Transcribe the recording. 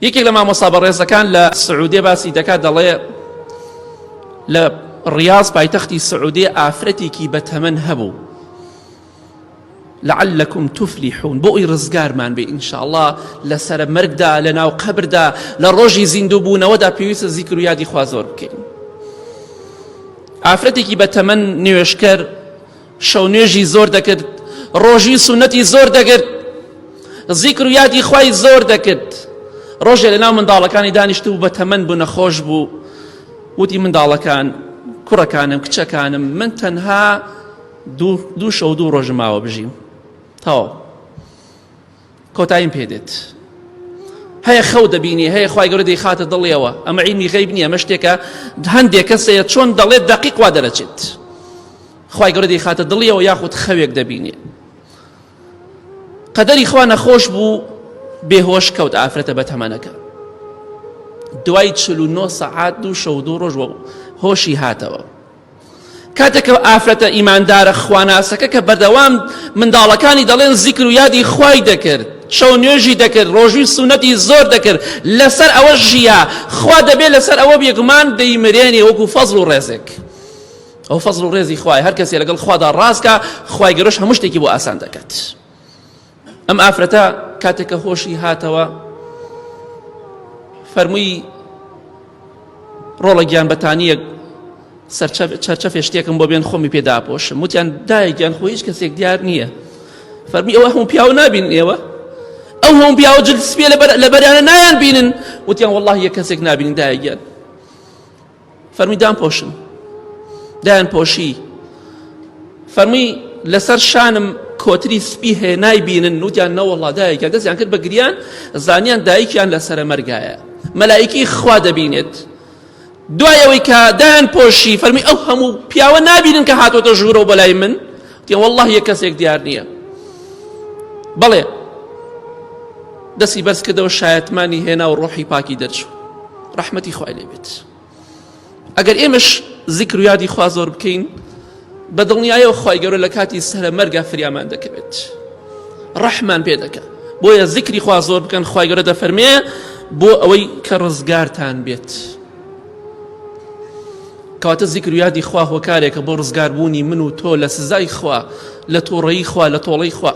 یەکێک لە مامۆستا بەڕێزەکان لە سعودێ باسی دەکات، دەڵێ لە ڕیاض پایتەختی سعودێ ئافرەتێکی بەتەمەن هەبوو لعلكم تفلحون بۆی ڕزگارمان بێ ئینشاءالله لەسەر مەرگدا لە ناو قەبردا لە ڕۆژی زیندووبوونەوەدا پێویستە زیکر و یادی خوا زۆر بکەین. ئافرەتێکی بەتەمەن نوێژکەر شەو نوێژی زۆر دەکرد، ڕۆژی سونەتی زۆر دەکرد، زیکر و یادی خوای زۆر دەکرد. ڕۆژێ لە ناو منداڵەکانی دانیشت و بەتەمەن بوو نەخۆش بوو، وتی منداڵەکان کوڕەکانم کچەکانم من تەنها دوو شەو دوو ڕۆژ ماوە بژیم تاوە کۆتاییم پێدێت. هەیە خەو دەبینی، هەیە خوای گەورە دەیخاتە دڵیەوە، ئەمە عیلمی غەیب نییە، ئەمە شتێکە هەندێک کەسەیە چۆن دەڵێت دەقیق وا دەرەچێت. خوای گەورە دەیخاتە دڵیەوە یاخود خەوێک دەبینێ. قەدەری خوا نەخۆش بوو، بێهۆش کەوت ئافرەتە بەتەمەنەکە. دوای 49 سەعات دوو شەو دوو ڕۆژ هۆشی هاتەوە. کاتێک ئافرەتە ئیماندارە خواناسەکە کە بەردەوام منداڵەکانی دەڵێن زیکر و یادی خوای دەکرد، شەو نوێژی دەکرد، ڕۆژوی سونەتی زۆر دەکرد، لەسەر ئەوە ژیا خوا دەبێت لەسەر ئەوە بێگومان دەیمرێنێ وەکو فەزڵ و ڕێزێک. ئەو فەزڵ و ڕێزی خوای هەر کەسێ لەگەڵ خوادا ڕاستکە خوای گەورەش هەموو شتێکی بۆ ئاسان دەکات. ئەم ئافرەتە کاتێکە هۆشی هاتەوە فەرمووی ڕۆڵە گیانبەتانیەک چەرچەفێ شتێکم بۆ بێن خۆمی پێداپۆشم. وتیان دایە گیان خۆ هیچ کەسێک دیار نییە. فەرمی ئەوە هەموو پیاوە نابین ئێوە؟ ئەو هەموو پیاوە جلد سپێ لە بەریانە نایان بینن؟ وتیان وەڵڵاهی یەک کەسێک نابینین دایە گیان. فەرمی دامپۆشن، دایان پۆشی. فەرمی لەسەر شانم کۆتری سپی هەیە نایبینن؟ وتیان نەوەڵڵا دایە گیان. دەستیان کرد بە گریان، زانیان دایکیان لەسەرە مەرگایە، مەلایکی خوا دەبینێت. دوایەوەی کە دایان پۆشی فەرمی ئەو هەموو پیاوە نابینن کە هاتۆتە ژوورەوە بەلای من؟ وتیان وەڵڵاهی یەک کەسێک دیار نییە. بەڵێ دەستی بەرز کردەوە شایەتمانی هێنا و ڕۆحی پاکی دەرچوو. ڕەحمەتی خوای لێ بێت. ئەگەر ئێمەش زیکر و یادی خوا زۆر بکەین بە دڵنیایەوە خوای گەورە لە کاتی سەرە مەرگا فریامان دەکەوێت، ڕەحمان پێ دەکە. بۆیە زیکری خوا زۆر بکەن. خوای گەورە دەفەرمێ بۆ ئەوەی کە ڕزگارتان بێت. کەواتە زیکر و یادی خوا هۆکارێکە بۆ ڕزگاربوونی من و تۆ لە سزای خوا، لە تووڕەیی خوا، لە تۆڵەی خوا.